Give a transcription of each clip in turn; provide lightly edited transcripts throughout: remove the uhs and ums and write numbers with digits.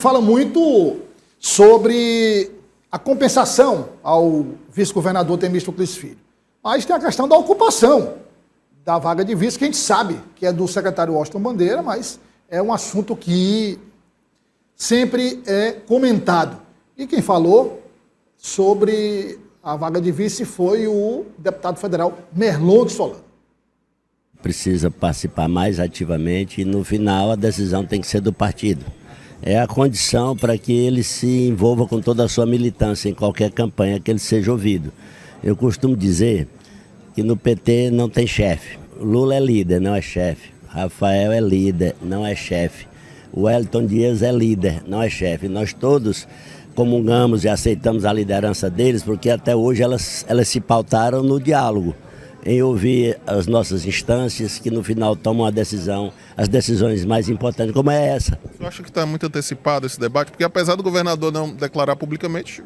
Fala muito sobre a compensação ao vice-governador Temístocles Filho. Mas tem a questão da ocupação da vaga de vice, que a gente sabe que é do secretário Washington Bandeira, mas é um assunto que sempre é comentado. E quem falou sobre a vaga de vice foi o deputado federal Merlon de Solano. Precisa participar mais ativamente e no final a decisão tem que ser do partido. É a condição para que ele se envolva com toda a sua militância em qualquer campanha, que ele seja ouvido. Eu costumo dizer que no PT não tem chefe. Lula é líder, não é chefe. Rafael é líder, não é chefe. O Wellington Dias é líder, não é chefe. Nós todos comungamos e aceitamos a liderança deles porque até hoje elas se pautaram no diálogo, em ouvir as nossas instâncias que no final tomam a decisão, as decisões mais importantes, como é essa. Eu acho que está muito antecipado esse debate, porque apesar do governador não declarar publicamente,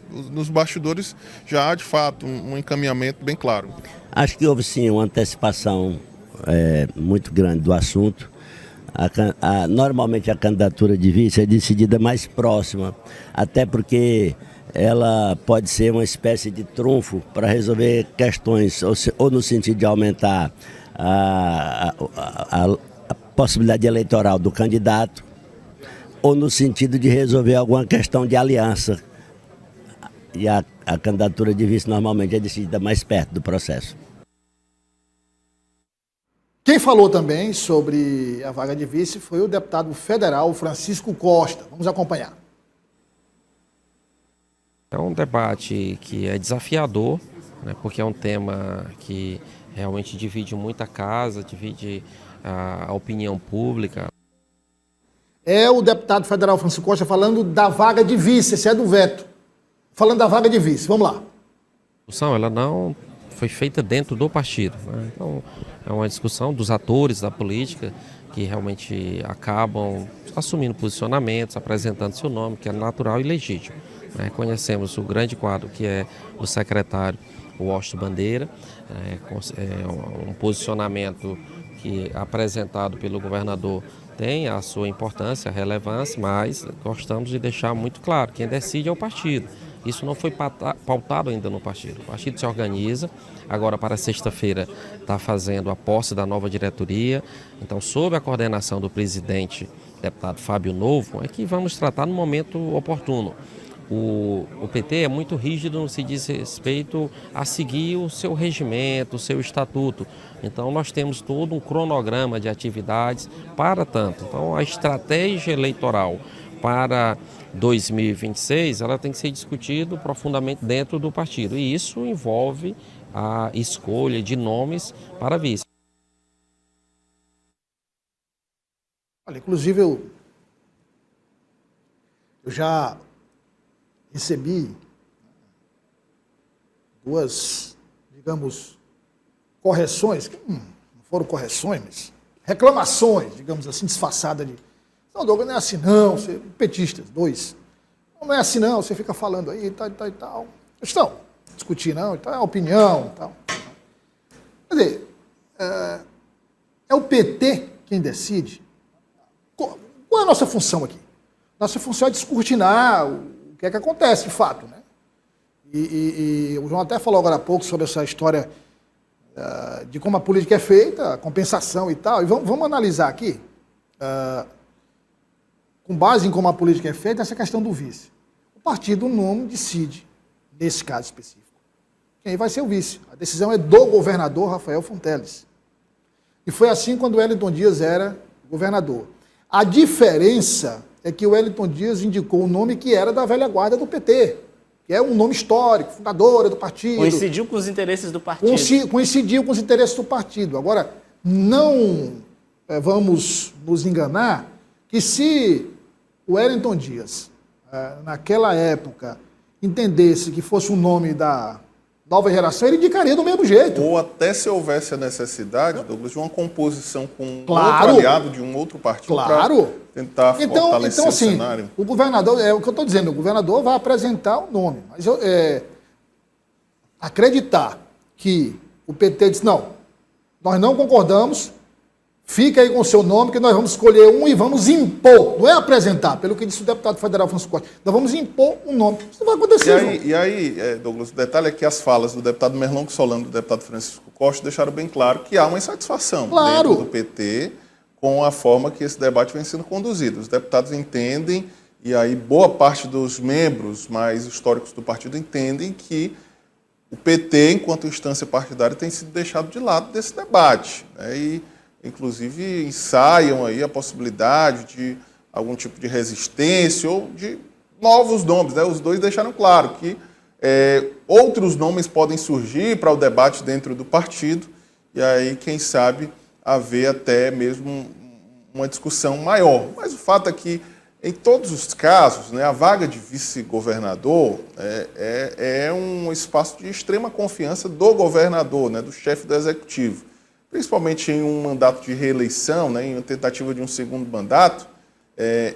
nos bastidores já há de fato um encaminhamento bem claro. Acho que houve sim uma antecipação muito grande do assunto. Normalmente a candidatura de vice é decidida mais próxima, até porque ela pode ser uma espécie de trunfo para resolver questões, ou no sentido de aumentar a possibilidade eleitoral do candidato, ou no sentido de resolver alguma questão de aliança. E a candidatura de vice normalmente é decidida mais perto do processo. Quem falou também sobre a vaga de vice foi o deputado federal Francisco Costa. Vamos acompanhar. É um debate que é desafiador, né, porque é um tema que realmente divide muita casa, divide a opinião pública. É o deputado federal Francisco Costa falando da vaga de vice, esse é do veto. Falando da vaga de vice, vamos lá. A discussão ela não foi feita dentro do partido, né? Então é uma discussão dos atores da política que realmente acabam assumindo posicionamentos, apresentando seu nome, que é natural e legítimo. Conhecemos o grande quadro que é o secretário Washington Bandeira, um posicionamento que apresentado pelo governador tem a sua importância, a relevância, mas gostamos de deixar muito claro, quem decide é o partido. Isso não foi pautado ainda no partido. O partido se organiza, agora para sexta-feira está fazendo a posse da nova diretoria, então sob a coordenação do presidente, deputado Fábio Novo, é que vamos tratar no momento oportuno. O PT é muito rígido no que se diz respeito a seguir o seu regimento, o seu estatuto. Então nós temos todo um cronograma de atividades para tanto. Então a estratégia eleitoral para 2026 ela tem que ser discutida profundamente dentro do partido. E isso envolve a escolha de nomes para vice. Olha, inclusive eu já recebi duas, digamos, correções, que não foram correções, mas reclamações, digamos assim, disfarçadas de não, Douglas, não é assim não, você, petistas, dois, não é assim não, você fica falando aí, tal, tal e tal. Estão discutir não, então é opinião e tal. Quer dizer, é o PT quem decide. Qual é a nossa função aqui? Nossa função é descortinar o que é que acontece, de fato, né? E o João até falou agora há pouco sobre essa história de como a política é feita, a compensação e tal. E vamos analisar aqui, com base em como a política é feita, essa questão do vice. O partido não decide, nesse caso específico, quem vai ser o vice. A decisão é do governador Rafael Fonteles. E foi assim quando o Wellington Dias era governador. A diferença é que o Wellington Dias indicou o nome que era da velha guarda do PT, que é um nome histórico, fundadora do partido. Coincidiu com os interesses do partido. Coincidiu com os interesses do partido. Agora, não vamos nos enganar que se o Wellington Dias, naquela época, entendesse que fosse um nome da nova geração, ele indicaria do mesmo jeito. Ou até se houvesse a necessidade, Douglas, de uma composição com outro aliado de um outro partido. Claro. Tentar fortalecer assim, o cenário. O governador, é o que eu estou dizendo, o governador vai apresentar o nome. Mas acreditar que o PT disse, não, nós não concordamos, fica aí com o seu nome, que nós vamos escolher um e vamos impor, não é apresentar, pelo que disse o deputado federal Francisco Costa, nós vamos impor um nome. Isso não vai acontecer, E aí, Douglas, o detalhe é que as falas do deputado Merlong Solano e do deputado Francisco Costa deixaram bem claro que há uma insatisfação dentro do PT com a forma que esse debate vem sendo conduzido. Os deputados entendem, e aí boa parte dos membros mais históricos do partido entendem que o PT, enquanto instância partidária, tem sido deixado de lado desse debate, né? E, inclusive, ensaiam aí a possibilidade de algum tipo de resistência ou de novos nomes, né? Os dois deixaram claro que outros nomes podem surgir para o debate dentro do partido e aí, quem sabe, haver até mesmo uma discussão maior. Mas o fato é que, em todos os casos, né, a vaga de vice-governador é um espaço de extrema confiança do governador, né, do chefe do executivo. Principalmente em um mandato de reeleição, né, em uma tentativa de um segundo mandato,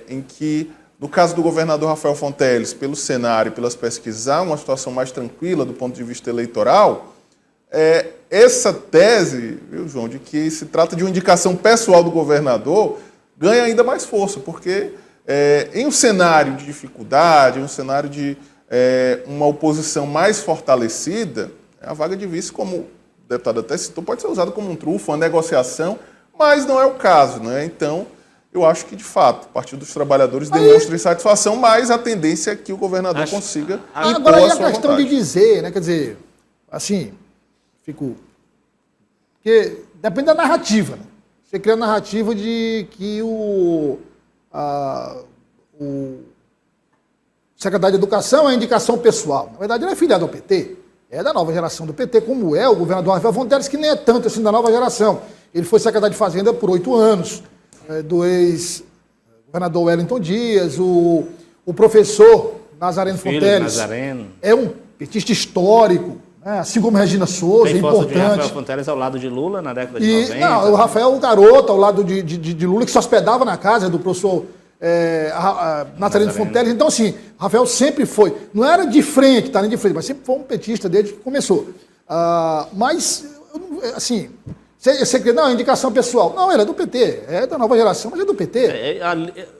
em que, no caso do governador Rafael Fonteles, pelo cenário e pelas pesquisas, há uma situação mais tranquila do ponto de vista eleitoral, essa tese, viu, João, de que se trata de uma indicação pessoal do governador, ganha ainda mais força, porque em um cenário de dificuldade, em um cenário de uma oposição mais fortalecida, a vaga de vice, como o deputado até citou, pode ser usada como um trunfo, uma negociação, mas não é o caso, né? Então, eu acho que, de fato, o Partido dos Trabalhadores demonstra insatisfação, mas a tendência é que o governador consiga impor agora, aí a a sua questão vontade. de dizer, né? Quer dizer, assim, porque depende da narrativa, né? Você cria a narrativa de que o secretário de Educação é indicação pessoal. Na verdade, ele é filiado ao PT, é da nova geração do PT, como é o governador Rafael Fonteles, que nem é tanto assim da nova geração. Ele foi secretário de Fazenda por 8 anos, do ex-governador Wellington Dias, o professor Nazareno Fonteles é um petista histórico, né? Assim como Regina Souza, é importante. De Rafael Fonteles ao lado de Lula na década de 90. Não, o Rafael, o garoto, ao lado de Lula, que se hospedava na casa do professor Nazareno Fonteles. Então, assim, Rafael sempre foi, não era de frente, tá nem de frente, mas sempre foi um petista desde que começou. Mas, assim, você crê, não, indicação pessoal. Não, ele é do PT, é da nova geração, mas é do PT.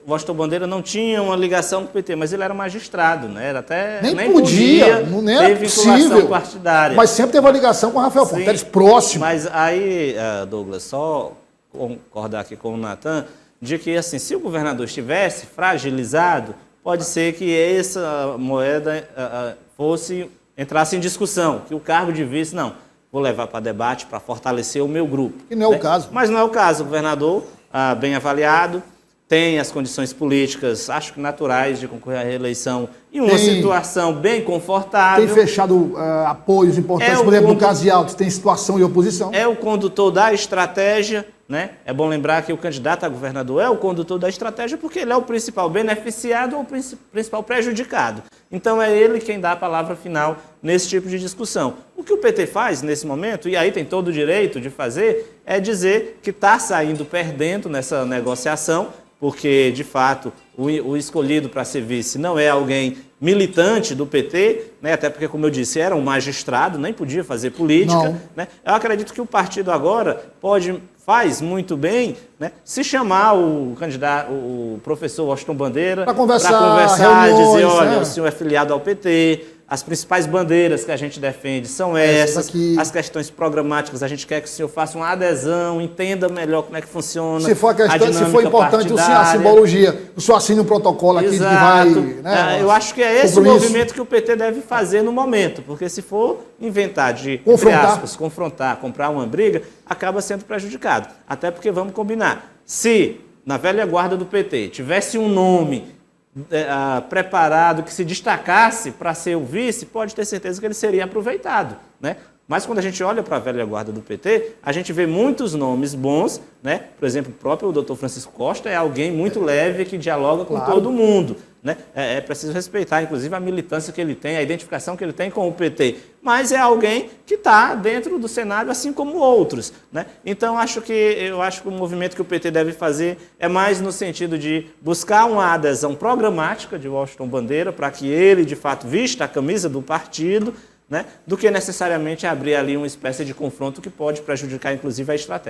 Washington Bandeira não tinha uma ligação com o PT, mas ele era magistrado, né? Era até, nem podia, nem era possível partidária. Mas sempre teve uma ligação com o Rafael Fonteles, próximo. Mas aí, Douglas, só concordar aqui com o Natan, de que, assim, se o governador estivesse fragilizado, pode ser que essa moeda entrasse em discussão, que o cargo de vice, não, vou levar para debate para fortalecer o meu grupo. Que não é o caso. Mas não é o caso. O governador, bem avaliado, tem as condições políticas, acho que naturais, de concorrer à reeleição em uma situação bem confortável. Tem fechado apoios importantes, por exemplo, no Caso Alto, tem situação e oposição. É o condutor da estratégia, né? É bom lembrar que o candidato a governador é o condutor da estratégia porque ele é o principal beneficiado ou o principal prejudicado. Então é ele quem dá a palavra final nesse tipo de discussão. O que o PT faz nesse momento, e aí tem todo o direito de fazer, é dizer que está saindo perdendo nessa negociação, porque, de fato, o escolhido para ser vice não é alguém militante do PT, né? Até porque, como eu disse, era um magistrado, nem podia fazer política. Né? Eu acredito que o partido agora faz muito bem, né, se chamar o candidato, o professor Washington Bandeira, para conversar, reuniões, dizer, olha, o senhor é filiado ao PT, as principais bandeiras que a gente defende são essas, as questões programáticas, a gente quer que o senhor faça uma adesão, entenda melhor como é que funciona se for importante a simbologia, o senhor assine um protocolo aqui que vai... Né, eu acho que é esse o movimento que o PT deve fazer no momento, porque se for inventar de, confrontar, comprar uma briga, acaba sendo prejudicado. Até porque, vamos combinar, se na velha guarda do PT tivesse um nome preparado, que se destacasse para ser o vice, pode ter certeza que ele seria aproveitado, né? Mas quando a gente olha para a velha guarda do PT, a gente vê muitos nomes bons, né? Por exemplo, o próprio doutor Francisco Costa é alguém muito leve que dialoga com todo mundo, né? É preciso respeitar, inclusive, a militância que ele tem, a identificação que ele tem com o PT. Mas é alguém que está dentro do cenário, assim como outros, né? Então, eu acho que o movimento que o PT deve fazer é mais no sentido de buscar uma adesão programática de Washington Bandeira para que ele, de fato, vista a camisa do partido, né, do que necessariamente abrir ali uma espécie de confronto que pode prejudicar, inclusive, a estratégia.